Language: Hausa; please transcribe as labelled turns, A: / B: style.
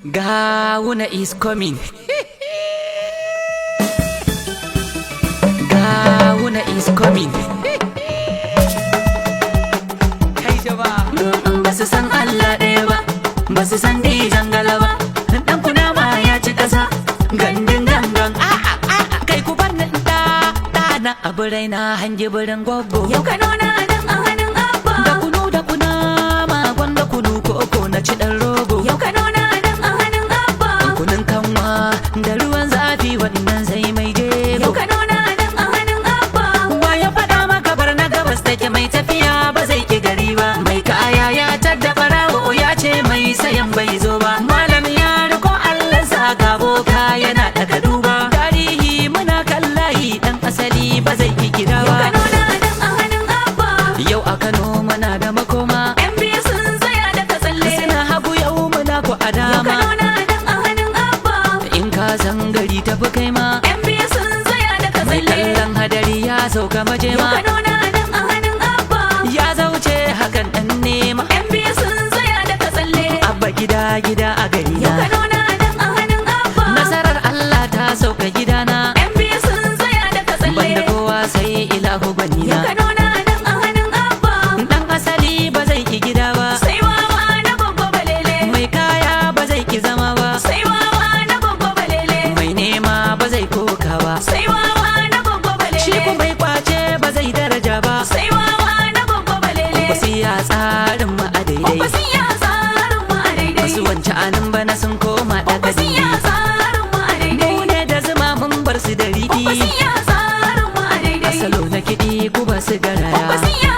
A: Gawuna is coming. Gawuna is coming. Kai jama'a ba su san Allah ɗaya ba, ba su san dai jangala ba. Dan kunama ya ci ƙasa gandun gangan. Kai ku bar nan na abu raina hangi birin gwaggo.
B: Yau Kano na nan a hannun Abba.
A: Da kunama gwanda kunu ko na ci ɗan rogo.
B: Yau Kano na nan a hannun Abba.
A: Kunun kanwa da ruwan zafi wannan sai mai jego.
B: Yau Kano na nan a hannun Abba.
A: Wa ya faɗa maka bar na gabas take mai tafiya ba zai ki gari ba. Mai kaya ya tadda farawo ya ce mai sayan bai zo ba. Malam ya riko Allah sa ga boka yana daga duba. Tarihi muna kallahi dan asali ba zai ki gida
B: Yau
A: ba.
B: Kano na nan a hannun Abba.
A: Yau a Kano muna da makoma.
B: Yan biyu sun tsaya daga tsalle.
A: Suna hagu yau muna ku a
B: Yau
A: dama.
B: Kano na nan a hannun Abba.
A: In ka san gari tafi kai ma.
B: Yan biyu sun tsaya daga
A: Mai
B: tsalle.
A: kallon hadari ya sauka
B: Yau
A: majema.
B: Kano na nan a hannun Abba.
A: Ya zauce hakan dan nema.
B: Yan biyu sun tsaya daga tsalle.
A: Abba gida a gari
B: Yau
A: na.
B: Kano na nan a hannun Abba.
A: Nasarar Allah ta sauka gidana.
B: Yan biyu sun tsaya daga tsalle.
A: Banda kowa sai ilahu
B: Yau
A: banina.
B: Kano na nan a hannun Abba.
A: Dan asali ba zai ki gida ba.
B: Sai wawa na babba balele.
A: Mai kaya ba zai ki zama ba.
B: Sai wawa na babba balele.
A: Mai nema ba zai koka ba.
B: Sai wawa na babba balele.
A: Shi kuma mai kwace ba zai daraja ba.
B: Sai wawa na babba balele.
A: Kwasiya tsarin mu a daidai.
B: Kwakwasiya tsarin mu a daidai.
A: Wasu wance anan bana sun koma daga
B: Kwakwasiya
A: dindi.
B: tsarin mu a daidai.
A: Mu ne da zuma mun bar su da riɗi.
B: Kwakwasiya tsarin mu a daidai.
A: Asalo na kiɗi ku ba su garaya.
B: Kwakwasiya